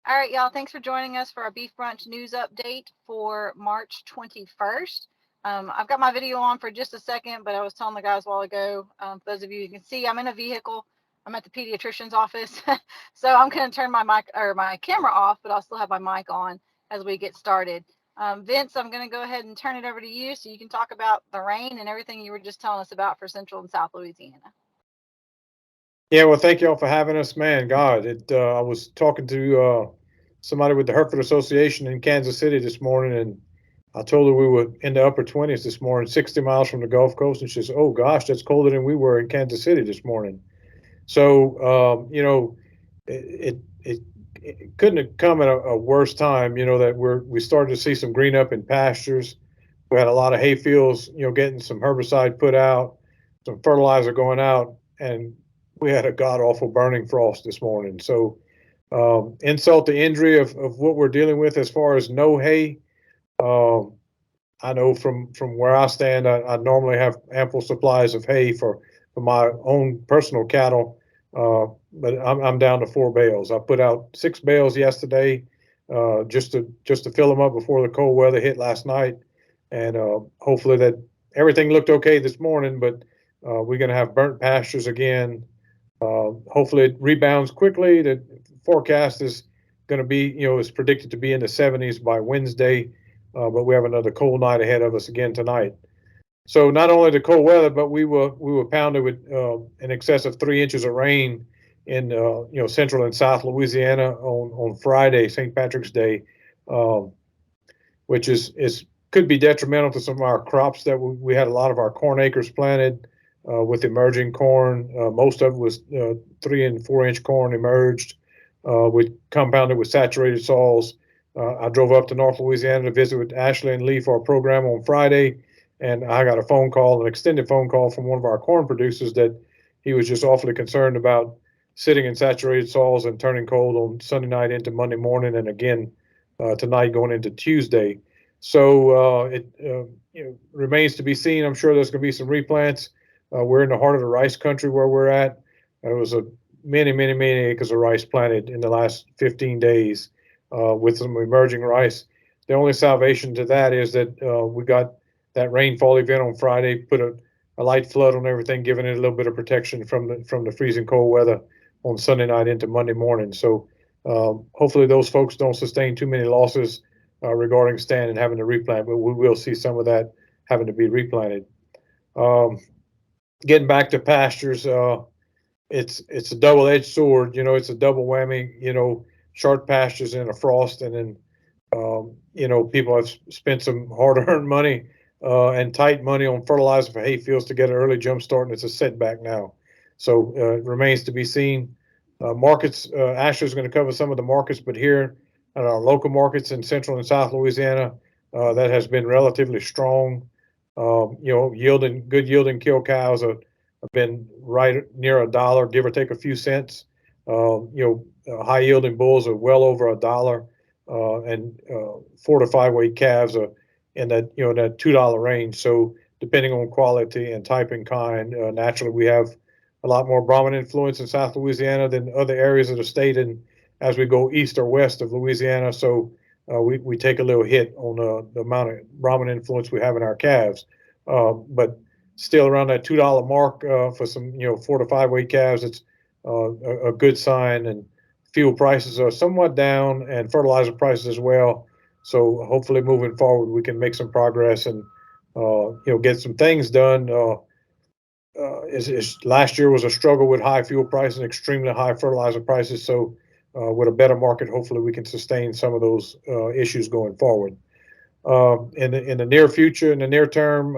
All right, y'all. Thanks for joining us for our Beef Brunch news update for March 21st. I've got my video on for just a second, but I was telling the guys a while ago, for those of you who can see, I'm in a vehicle. I'm at the pediatrician's office. So I'm going to turn my mic or my camera off, but I'll still have my mic on as we get started. Vince, I'm going to go ahead and turn it over to you so you can talk about the rain and everything you were just telling us about for Central and South Louisiana. Yeah, well, thank y'all for having us, man. God, I was talking to somebody with the Hereford Association in Kansas City this morning, and I told her we were in the upper 20s this morning, 60 miles from the Gulf Coast, and she says, "Oh gosh, that's colder than we were in Kansas City this morning." So, it, it it couldn't have come at a worse time. That we started to see some green up in pastures. We had a lot of hay fields, getting some herbicide put out, some fertilizer going out, and we had a god awful burning frost this morning. So, insult to injury of what we're dealing with as far as no hay. Um, I know from where I stand, I normally have ample supplies of hay for my own personal cattle, but I'm down to 4 bales. I put out 6 bales yesterday, just to fill them up before the cold weather hit last night, and hopefully that everything looked okay this morning. But we're going to have burnt pastures again. Hopefully it rebounds quickly. The forecast is going to be, is predicted to be in the 70s by Wednesday, but we have another cold night ahead of us again tonight. So not only the cold weather, but we were pounded with in excess of 3 inches of rain in central and south Louisiana on Friday, St. Patrick's Day, um, which is could be detrimental to some of our crops that we had a lot of our corn acres planted with emerging corn. Most of it was 3 and 4 inch corn emerged, with compounded with saturated soils. I drove up to North Louisiana to visit with Ashley and Lee for a program on Friday, and I got a phone call, an extended phone call from one of our corn producers that he was just awfully concerned about sitting in saturated soils and turning cold on Sunday night into Monday morning, and again tonight going into Tuesday. So it remains to be seen. I'm sure there's going to be some replants. We're in the heart of the rice country where we're at. There was a many acres of rice planted in the last 15 days with some emerging rice. The only salvation to that is that we got that rainfall event on Friday, put a light flood on everything, giving it a little bit of protection from the freezing cold weather on Sunday night into Monday morning. So hopefully those folks don't sustain too many losses regarding stand and having to replant, but we will see some of that having to be replanted. Um, Getting back to pastures, it's a double-edged sword. It's a double whammy. Short pastures in a frost, and then people have spent some hard-earned money and tight money on fertilizer for hay fields to get an early jump start, and it's a setback now. So it remains to be seen. Markets. Ashley's going to cover some of the markets, but here at our local markets in Central and South Louisiana, that has been relatively strong. Good yielding kill cows have been right near $1, give or take a few cents. High yielding bulls are well over $1, and 4 to 5 weight calves are in that $2 range. So depending on quality and type and kind, naturally we have a lot more Brahmin influence in South Louisiana than other areas of the state, and as we go east or west of Louisiana, so we take a little hit on the amount of Brahmin influence we have in our calves. But still around that $2 mark for some 4 to 5 weight calves, it's a good sign. And fuel prices are somewhat down, and fertilizer prices as well. So hopefully, moving forward, we can make some progress and get some things done. Last year was a struggle with high fuel prices and extremely high fertilizer prices. So with a better market, hopefully, we can sustain some of those issues going forward. In the near future, in the near term,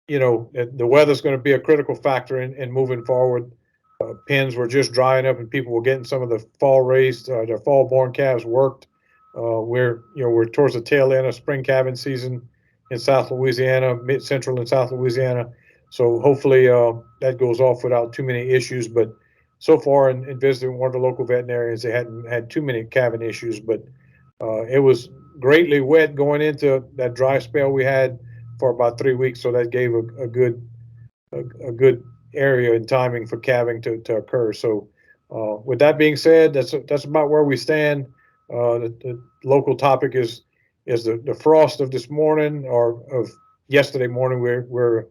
the weather's going to be a critical factor in moving forward. Pens were just drying up, and people were getting some of the fall raised, their fall born calves worked. We're towards the tail end of spring calving season in South Louisiana, mid central and South Louisiana. So hopefully that goes off without too many issues. But so far, in visiting one of the local veterinarians, they hadn't had too many calving issues. But it was greatly wet going into that dry spell we had for about 3 weeks, so that gave a good area and timing for calving to occur. So With that being said, that's about where we stand. The local topic is the frost of this morning or of yesterday morning. We're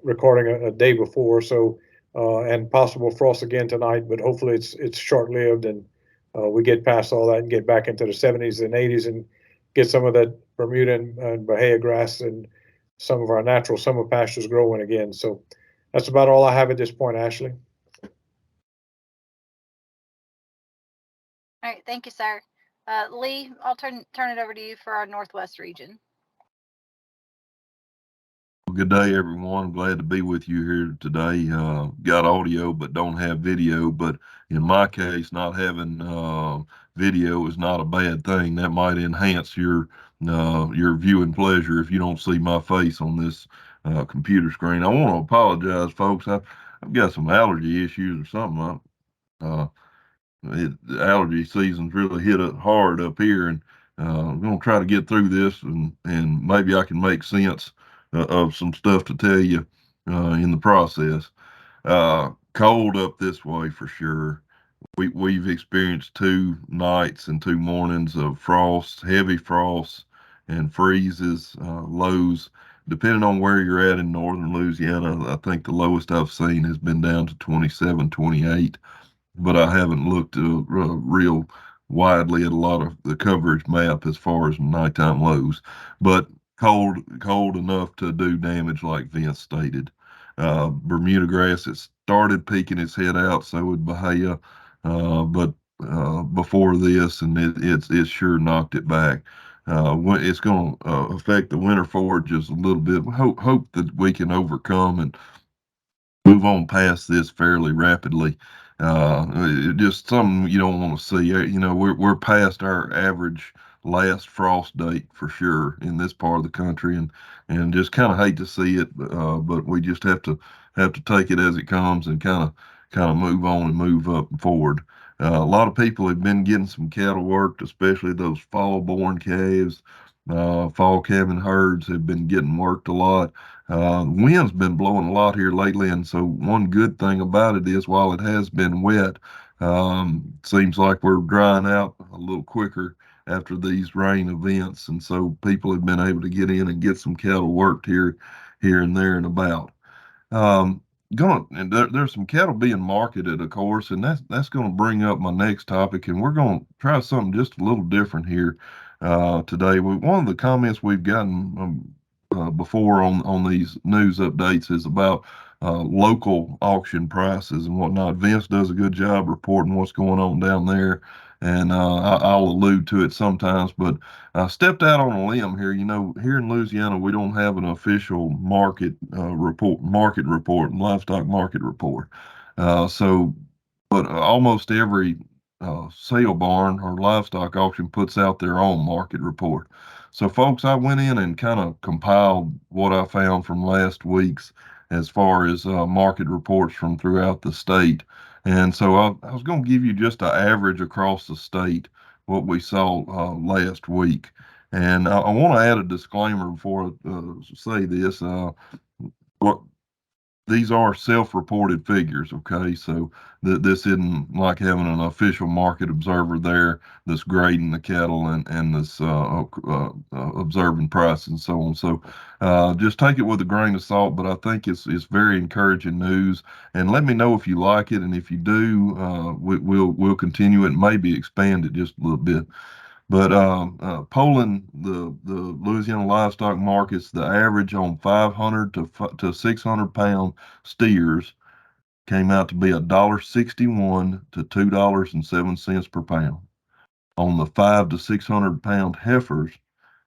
recording a day before, so and possible frost again tonight, but hopefully it's short lived and we get past all that and get back into the 70s and 80s and get some of that Bermuda and Bahia grass and some of our natural summer pastures growing again. So that's about all I have at this point, Ashley. All right, thank you, sir. Lee, I'll turn it over to you for our Northwest region. Good day, everyone. I'm glad to be with you here today. Got audio, but don't have video. But in my case, not having video is not a bad thing. That might enhance your viewing pleasure if you don't see my face on this computer screen. I want to apologize, folks. I've got some allergy issues or something. The allergy season's really hit it hard up here, and I'm going to try to get through this, and maybe I can make sense of some stuff to tell you in the process. Cold up this way for sure. We've experienced 2 nights and 2 mornings of frost, heavy frost, and freezes, lows. Depending on where you're at in northern Louisiana, I think the lowest I've seen has been down to 27, 28, but I haven't looked real widely at a lot of the coverage map as far as nighttime lows. But cold enough to do damage, like Vince stated. Bermuda grass, it started peeking its head out, so would Bahia, but before this, and it's sure knocked it back. It's going to affect the winter forages a little bit. Hope that we can overcome and move on past this fairly rapidly. Just something you don't want to see. We're past our average last frost date for sure in this part of the country, and just kind of hate to see it, but we just have to take it as it comes and kind of move on and move up and forward. A lot of people have been getting some cattle worked, especially those fall born calves. Fall calving herds have been getting worked a lot. The wind's been blowing a lot here lately, and so one good thing about it is while it has been wet, seems like we're drying out a little quicker after these rain events, and so people have been able to get in and get some cattle worked here and there and about. Um, and there's some cattle being marketed, of course, and that's going to bring up my next topic, and we're going to try something just a little different here today. One of the comments we've gotten before on these news updates is about local auction prices and whatnot. Vince does a good job reporting what's going on down there, and I'll allude to it sometimes, but I stepped out on a limb here. Here in Louisiana, we don't have an official market report, livestock market report. But almost every sale barn or livestock auction puts out their own market report. So, folks, I went in and kind of compiled what I found from last week's as far as market reports from throughout the state. And so I was going to give you just an average across the state what we saw last week. And I want to add a disclaimer before I say this. What These are self-reported figures, okay? So this isn't like having an official market observer there that's grading the cattle and this observing price and so on. So just take it with a grain of salt, but I think it's very encouraging news. And let me know if you like it, and if you do, we'll continue it and maybe expand it just a little bit. But polling the Louisiana livestock markets, the average on 500 to 600 pound steers came out to be $1.61 to $2.07 per pound. On the 5 to 600 pound heifers,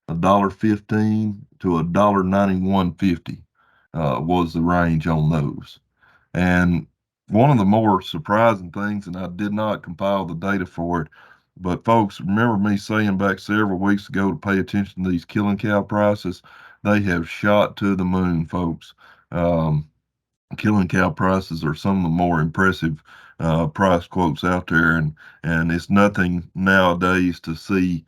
$1.15 to $1.91.50 was the range on those. And one of the more surprising things, and I did not compile the data for it, but folks, remember me saying back several weeks ago to pay attention to these killing cow prices? They have shot to the moon, folks. Um, Killing cow prices are some of the more impressive price quotes out there, and it's nothing nowadays to see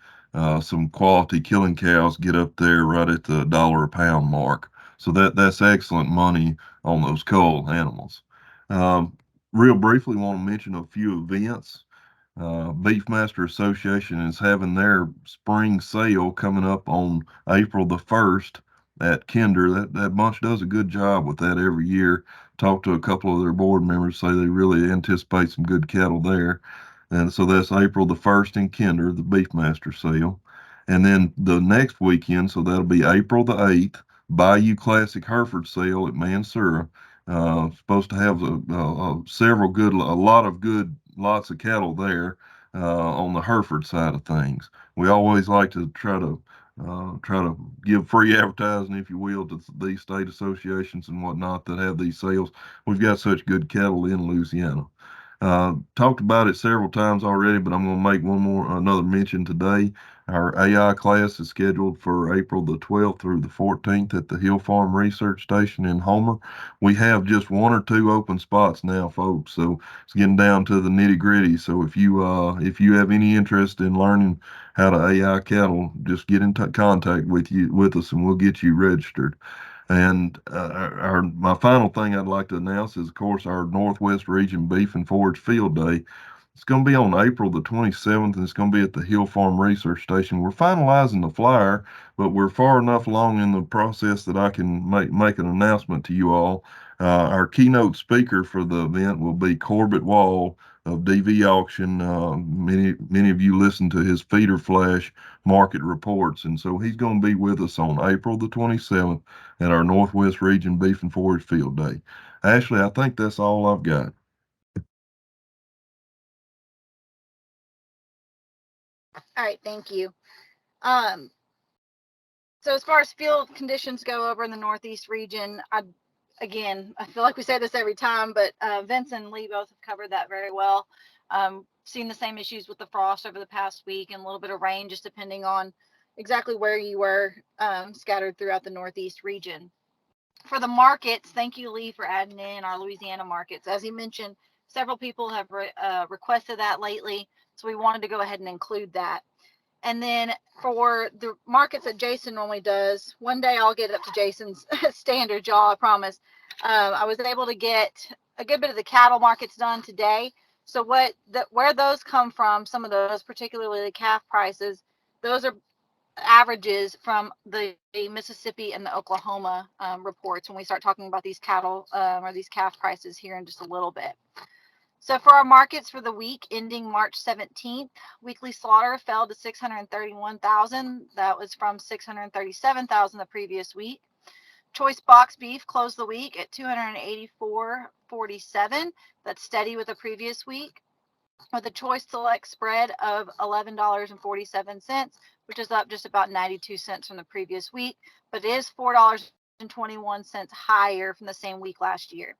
some quality killing cows get up there right at the dollar a pound mark. So that's excellent money on those cull animals. Um, real briefly want to mention a few events. Beefmaster Association is having their spring sale coming up on April the 1st at Kinder. That bunch does a good job with that every year. Talked to a couple of their board members, say they really anticipate some good cattle there. And so that's April the 1st in Kinder, the Beefmaster sale. And then the next weekend, so that'll be April the 8th, Bayou Classic Hereford sale at Mansura. Supposed to have a lot of good lots of cattle there on the Hereford side of things. We always like to try to give free advertising, if you will, to these state associations and whatnot that have these sales. We've got such good cattle in Louisiana. Talked about it several times already, but I'm going to make another mention today. Our AI class is scheduled for April the 12th through the 14th at the Hill Farm Research Station in Homer. We have just one or two open spots now, folks, so it's getting down to the nitty gritty. So if you have any interest in learning how to AI cattle, just get in contact with us, and we'll get you registered. And my final thing I'd like to announce is, of course, our Northwest Region Beef and Forage Field Day. It's going to be on April the 27th, and it's going to be at the Hill Farm Research Station. We're finalizing the flyer, but we're far enough along in the process that I can make an announcement to you all. Our keynote speaker for the event will be Corbett Wall of DV Auction. Many of you listen to his Feeder Flash market reports, and so he's going to be with us on April the 27th at our Northwest Region Beef and Forage Field Day. Ashley, I think that's all I've got. All right, thank you. So as far as field conditions go over in the Northeast region, I feel like we say this every time, but Vince and Lee both have covered that very well. Seen the same issues with the frost over the past week and a little bit of rain, just depending on exactly where you were scattered throughout the Northeast region. For the markets, thank you, Lee, for adding in our Louisiana markets. As he mentioned, several people have requested that lately, so we wanted to go ahead and include that. And then for the markets that Jason normally does, one day I'll get up to Jason's standard, y'all, I promise. I was able to get a good bit of the cattle markets done today. So where those come from, some of those, particularly the calf prices, those are averages from the Mississippi and the Oklahoma reports when we start talking about these cattle or these calf prices here in just a little bit. So for our markets for the week ending March 17th, weekly slaughter fell to 631,000. That was from 637,000 the previous week. Choice box beef closed the week at 284.47. That's steady with the previous week, with a choice select spread of $11.47, which is up just about 92 cents from the previous week, but it is $4.21 higher from the same week last year.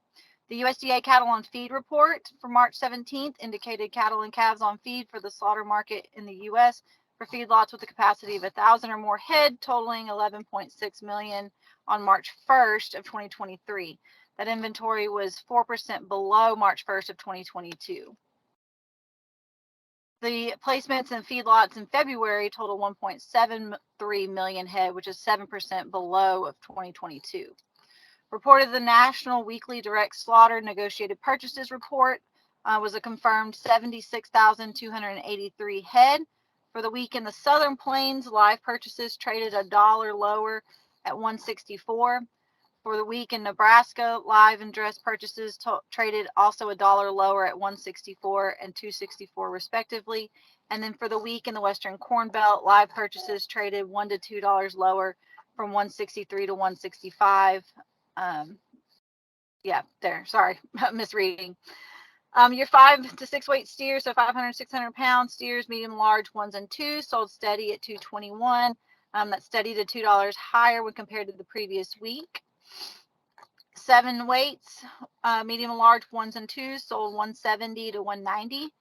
The USDA cattle on feed report for March 17th indicated cattle and calves on feed for the slaughter market in the U.S. for feedlots with a capacity of 1,000 or more head, totaling 11.6 million on March 1st of 2023. That inventory was 4% below March 1st of 2022. The placements in feedlots in February total 1.73 million head, which is 7% below of 2022. Reported the National Weekly Direct Slaughter Negotiated Purchases Report was a confirmed 76,283 head. For the week in the Southern Plains, live purchases traded $1 lower at 164. For the week in Nebraska, live and dress purchases traded also $1 lower at 164 and 264 respectively. And then for the week in the Western Corn Belt, live purchases traded $1 to $2 lower from 163 to 165. Sorry, misreading. Your 5 to 6 weight steers, so 500, 600 pound steers, medium, large, 1s and 2s, sold steady at $221. That's steady to $2 higher when compared to the previous week. 7 weights, medium and large, 1s and 2s, sold 170 to 190.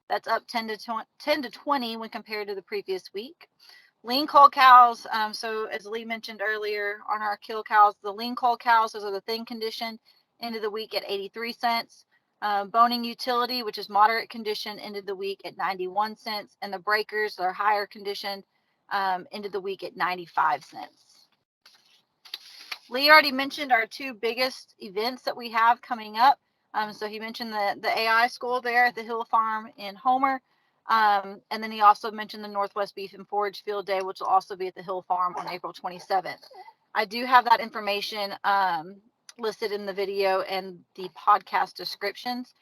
That's up 10 to 20 when compared to the previous week. Lean cull cows, so as Lee mentioned earlier on our kill cows, the lean cull cows, those are the thin condition, ended the week at 83 cents. Boning utility, which is moderate condition, ended the week at 91 cents. And the breakers, that are higher condition, ended the week at 95 cents. Lee already mentioned our two biggest events that we have coming up. So he mentioned the AI school there at the Hill Farm in Homer. And then he also mentioned the Northwest Beef and Forage Field Day, which will also be at the Hill Farm on April 27th. I do have that information listed in the video and the podcast descriptions.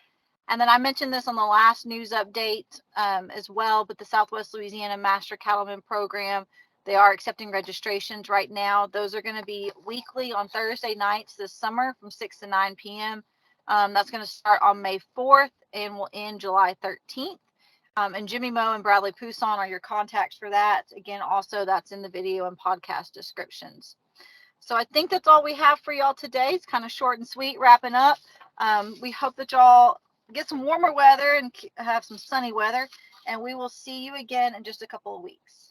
And then I mentioned this on the last news update as well, but the Southwest Louisiana Master Cattleman Program, they are accepting registrations right now. Those are going to be weekly on Thursday nights this summer from 6 to 9 p.m. That's going to start on May 4th and will end July 13th. And Jimmy Meaux and Bradley Pousson are your contacts for that. Again, also that's in the video and podcast descriptions. So I think that's all we have for y'all today. It's kind of short and sweet, wrapping up. We hope that y'all get some warmer weather and have some sunny weather. And we will see you again in just a couple of weeks.